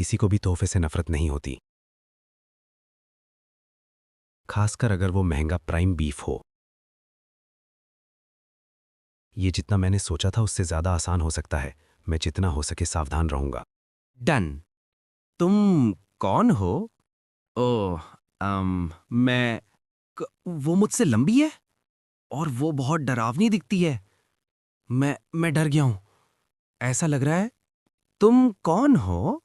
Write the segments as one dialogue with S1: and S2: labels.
S1: किसी को भी तोहफे से नफरत नहीं होती, खासकर अगर वो महंगा प्राइम बीफ हो। ये जितना मैंने सोचा था उससे ज्यादा आसान हो सकता है। मैं जितना हो सके सावधान रहूंगा।
S2: डन। तुम कौन हो? ओह, मैं वो मुझसे लंबी है और वो बहुत डरावनी दिखती है। मैं डर गया हूं। ऐसा लग रहा है। तुम कौन हो?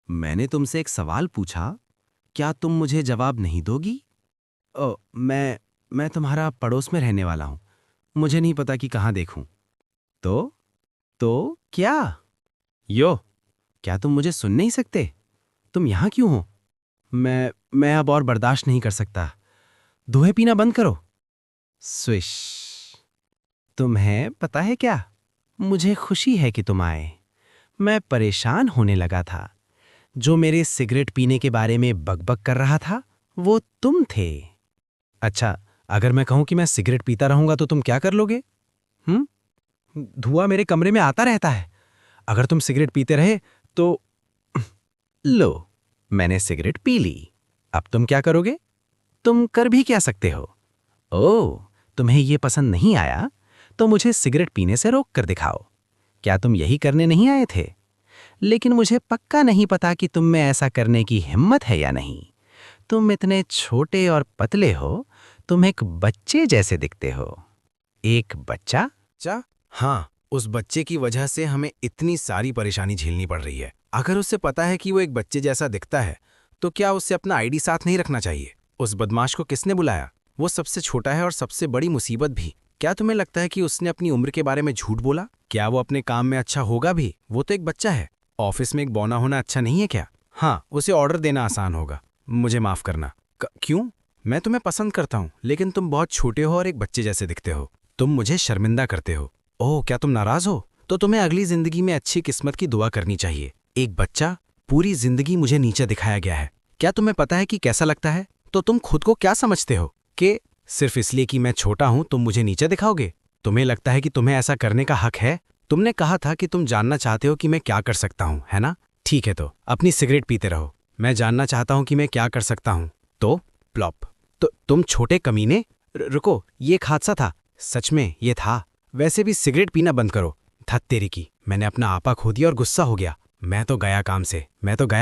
S2: मैंने तुमसे एक सवाल पूछा, क्या तुम मुझे जवाब नहीं दोगी? ओ, मैं तुम्हारा पड़ोस में रहने वाला हूं। मुझे नहीं पता कि कहाँ देखूं। तो तो क्या? यो, क्या तुम मुझे सुन नहीं सकते? तुम यहाँ क्यों हो? मैं अब और बर्दाश्त नहीं कर सकता। धुएं पीना बंद करो। स्विश। तुम्हें पता है क्या? मुझे खुशी है कि तुम आए। मैं परेशान होने लगा था। जो मेरे सिगरेट पीने के बारे में बकबक कर रहा था, वो तुम थे। अच्छा, अगर मैं कहूं कि मैं सिगरेट पीता रहूंगा तो तुम क्या कर लोगे? हम्म? धुआं मेरे कमरे में आता रहता है। अगर तुम सिगरेट पीते रहे तो लो, मैंने सिगरेट पी ली। अब तुम क्या करोगे? तुम कर भी क्या सकते हो? ओह, तुम्हें ये पसंद नहीं आया तो मुझे सिगरेट पीने से रोक कर दिखाओ। क्या तुम यही करने नहीं आए थे? लेकिन मुझे पक्का नहीं पता कि तुम में ऐसा करने की हिम्मत है या नहीं। तुम इतने छोटे और पतले हो, तुम एक बच्चे जैसे दिखते हो। एक बच्चा?
S1: हाँ, उस बच्चे की वजह से हमें इतनी सारी परेशानी झेलनी पड़ रही है। अगर उसे पता है कि वो एक बच्चे जैसा दिखता है, तो क्या उसे अपना आईडी साथ नहीं रखना चाहिए? उस बदमाश को किसने बुलाया? वो सबसे छोटा है और सबसे बड़ी मुसीबत भी। क्या तुम्हें लगता है कि उसने अपनी उम्र के बारे में झूठ बोला? क्या वो अपने काम में अच्छा होगा भी? वो तो एक बच्चा है। ऑफिस में एक बौना होना अच्छा नहीं है क्या? हाँ, उसे ऑर्डर देना आसान होगा। मुझे माफ करना। क्यों? मैं तुम्हें पसंद करता हूँ, लेकिन तुम बहुत छोटे हो और एक बच्चे जैसे दिखते हो। तुम मुझे शर्मिंदा करते हो। ओह, क्या तुम नाराज हो? तो तुम्हें अगली जिंदगी में अच्छी किस्मत की दुआ करनी चाहिए। एक बच्चा, पूरी जिंदगी मुझे नीचे दिखाया गया है। क्या तुम्हें पता है कि कैसा लगता है? तो तुम खुद को क्या समझते हो कि सिर्फ इसलिए कि मैं छोटा हूं तुम मुझे नीचे दिखाओगे? तुम्हें लगता है कि तुम्हें ऐसा करने का हक है? तुमने कहा था कि तुम जानना चाहते हो कि मैं क्या कर सकता हूं, है ना? ठीक है, तो अपनी सिगरेट पीते रहो। मैं जानना चाहता हूं कि मैं क्या कर सकता हूं। तो प्लॉप। तो तुम छोटे कमीने। रुको, ये एक हादसा था। सच में ये था। वैसे भी सिगरेट पीना बंद करो। धत तेरी की, मैंने अपना आपा खो दिया और गुस्सा हो गया। मैं तो गया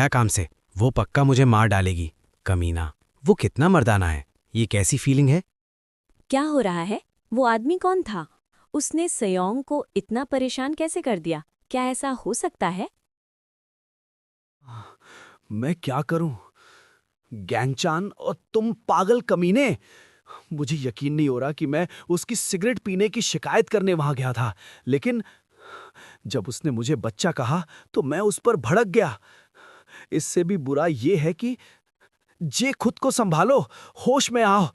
S1: काम से। वो पक्का मुझे मार डालेगी। कमीना। वो कितना मर्दाना है। ये कैसी फीलिंग है?
S3: क्या हो रहा है? वो आदमी कौन था? उसने सयोंग को इतना परेशान कैसे कर दिया? क्या ऐसा हो सकता है?
S4: मैं क्या करूं? गैंगचान और तुम पागल कमीने! मुझे यकीन नहीं हो रहा कि मैं उसकी सिगरेट पीने की शिकायत करने वहां गया था, लेकिन जब उसने मुझे बच्चा कहा तो मैं उस पर भड़क गया। इससे भी बुरा ये है कि जे खुद को संभालो, होश में आओ।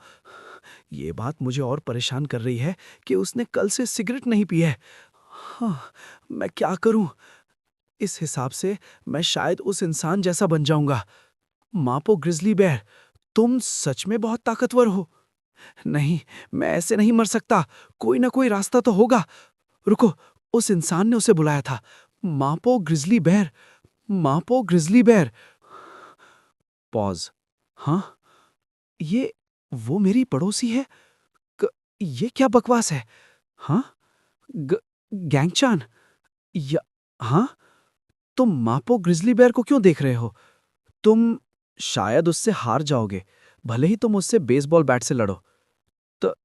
S4: ये बात मुझे और परेशान कर रही है कि उसने कल से सिगरेट नहीं पी है। हाँ, मैं क्या करूं? इस हिसाब से मैं शायद उस इंसान जैसा बन जाऊंगा। मापो ग्रिजली बेयर, तुम सच में बहुत ताकतवर हो। नहीं, मैं ऐसे नहीं मर सकता। कोई ना कोई रास्ता तो होगा। रुको, उस इंसान ने उसे बुलाया था। मापो ग्रिजली बेयर, मापो ग्रिजली बेयर। पॉज। हाँ, ये वो मेरी पड़ोसी है। ये क्या बकवास है? हाँ, गैंगचान। या हाँ, तुम मापो ग्रिजली बेयर को क्यों देख रहे हो? तुम शायद उससे हार जाओगे, भले ही तुम उससे बेसबॉल बैट से लड़ो। तो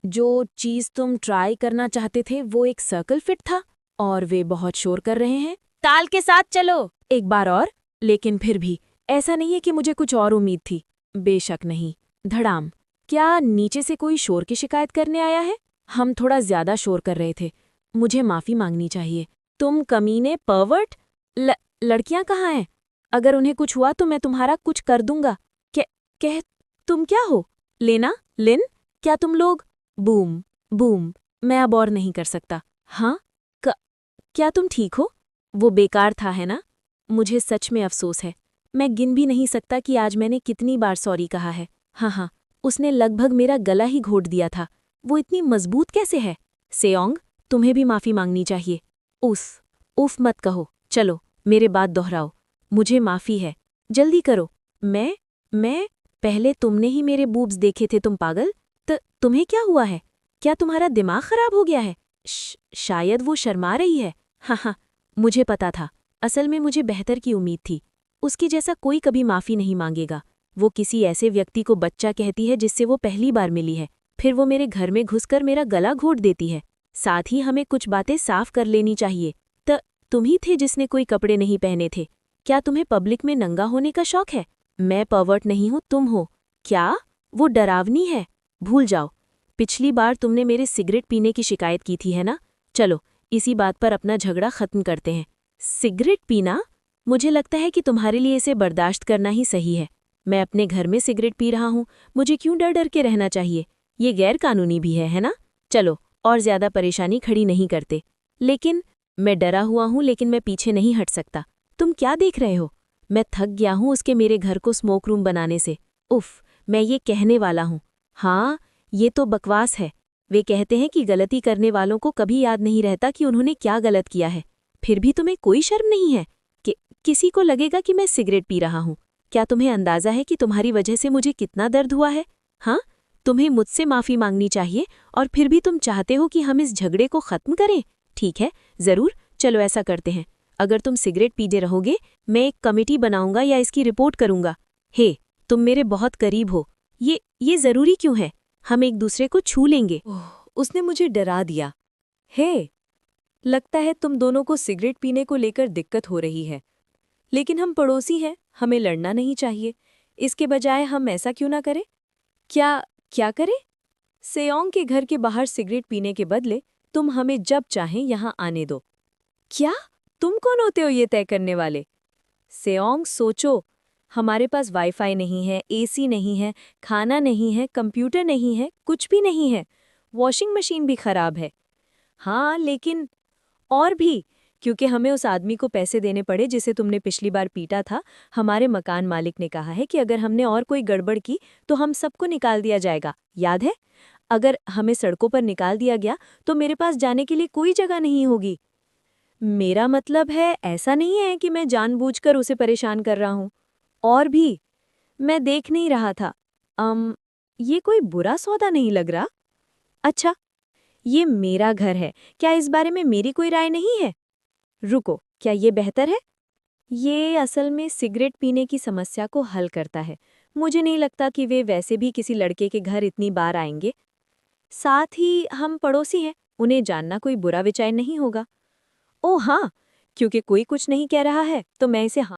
S3: जो चीज तुम ट्राई करना चाहते थे वो एक सर्कल फिट था और वे बहुत शोर कर रहे हैं। ताल के साथ चलो। एक बार और। लेकिन फिर भी ऐसा नहीं है कि मुझे कुछ और उम्मीद थी। बेशक नहीं। धड़ाम। क्या नीचे से कोई शोर की शिकायत करने आया है? हम थोड़ा ज्यादा शोर कर रहे थे। मुझे माफी मांगनी चाहिए। तुम कमीने परवर्ट। लड़कियां कहाँ हैं? अगर उन्हें कुछ हुआ तो मैं तुम्हारा कुछ कर दूंगा। कह तुम क्या हो? लेना? लिन? क्या तुम लोग? Boom boom. मैं अब और नहीं कर सकता। हाँ? क्या तुम ठीक हो? वो बेकार था, है ना? मुझे सच में अफसोस है। मैं गिन भी नहीं सकता कि आज मैंने कितनी बार सॉरी कहा है। हाँ, उसने लगभग मेरा गला ही घोट दिया था। वो इतनी मजबूत कैसे है? सेओंग, तुम्हें भी माफी मांगनी चाहिए। उफ मत कहो। चलो, मेरे बात दोहराओ। मुझे माफ़ी है, जल्दी करो। मैं पहले तुमने ही मेरे बूब्स देखे थे, तुम पागल। तुम्हें क्या हुआ है? क्या तुम्हारा दिमाग खराब हो गया है? शायद वो शर्मा रही है। हाँ, मुझे पता था। असल में मुझे बेहतर की उम्मीद थी। उसके जैसा कोई कभी माफ़ी नहीं मांगेगा। वो किसी ऐसे व्यक्ति को बच्चा कहती है जिससे वो पहली बार मिली है, फिर वो मेरे घर में घुसकर मेरा गला घोट देती है। साथ ही हमें कुछ बातें साफ कर लेनी चाहिए। तुम ही थे जिसने कोई कपड़े नहीं पहने थे। क्या तुम्हें पब्लिक में नंगा होने का शौक है? मैं पर्वर्ट नहीं हूँ, तुम हो। क्या? वो डरावनी है, भूल जाओ। पिछली बार तुमने मेरे सिगरेट पीने की शिकायत की थी, है ना? चलो, इसी बात पर अपना झगड़ा खत्म करते हैं। सिगरेट पीना? मुझे लगता है कि तुम्हारे लिए इसे बर्दाश्त करना ही सही है। मैं अपने घर में सिगरेट पी रहा हूँ, मुझे क्यों डर डर के रहना चाहिए? ये गैर कानूनी भी है ना? चलो, और ज्यादा परेशानी खड़ी नहीं करते। लेकिन मैं डरा हुआ हूँ, लेकिन मैं पीछे नहीं हट सकता। तुम क्या देख रहे हो? मैं थक गया हूँ उसके मेरे घर को स्मोक रूम बनाने से। उफ, मैं ये कहने वाला हूँ। हाँ, ये तो बकवास है। वे कहते हैं कि गलती करने वालों को कभी याद नहीं रहता कि उन्होंने क्या गलत किया है। फिर भी तुम्हें कोई शर्म नहीं है कि किसी को लगेगा कि मैं सिगरेट पी रहा हूँ। क्या तुम्हें अंदाजा है कि तुम्हारी वजह से मुझे कितना दर्द हुआ है? हाँ, तुम्हें मुझसे माफ़ी मांगनी चाहिए, और फिर भी तुम चाहते हो कि हम इस झगड़े को ख़त्म करें। ठीक है, ज़रूर, चलो ऐसा करते हैं। अगर तुम सिगरेट पीते रहोगे, मैं एक कमेटी बनाऊंगा या इसकी रिपोर्ट करूंगा। हे, तुम मेरे बहुत करीब हो। ये ज़रूरी क्यों है? हम एक दूसरे को छू लेंगे।
S5: उसने मुझे डरा दिया। हे, लगता है तुम दोनों को सिगरेट पीने को लेकर दिक्कत हो रही है। लेकिन हम पड़ोसी हैं, हमें लड़ना नहीं चाहिए। इसके बजाय हम ऐसा क्यों ना करें? क्या करें? सेओंग के घर के बाहर सिगरेट पीने के बदले तुम हमें जब चाहें यहाँ आने दो। क्या? तुम कौन होते हो ये तय करने वाले? सेओंग, सोचो। हमारे पास वाईफाई नहीं है, एसी नहीं है, खाना नहीं है, कंप्यूटर नहीं है, कुछ भी नहीं है। वॉशिंग मशीन भी खराब है। हाँ, लेकिन और भी, क्योंकि हमें उस आदमी को पैसे देने पड़े जिसे तुमने पिछली बार पीटा था। हमारे मकान मालिक ने कहा है कि अगर हमने और कोई गड़बड़ की तो हम सबको निकाल दिया जाएगा, याद है? अगर हमें सड़कों पर निकाल दिया गया तो मेरे पास जाने के लिए कोई जगह नहीं होगी। मेरा मतलब है, ऐसा नहीं है कि मैं जानबूझकर उसे परेशान कर रहा हूँ। और भी, मैं देख नहीं रहा था। ये कोई बुरा सौदा नहीं लग रहा। अच्छा, ये मेरा घर है, क्या इस बारे में मेरी कोई राय नहीं है? रुको, क्या ये बेहतर है? ये असल में सिगरेट पीने की समस्या को हल करता है। मुझे नहीं लगता कि वे वैसे भी किसी लड़के के घर इतनी बार आएंगे। साथ ही हम पड़ोसी हैं, उन्हें जानना कोई बुरा विचार नहीं होगा। ओह हाँ, क्योंकि कोई कुछ नहीं कह रहा है तो मैं इसे हाँ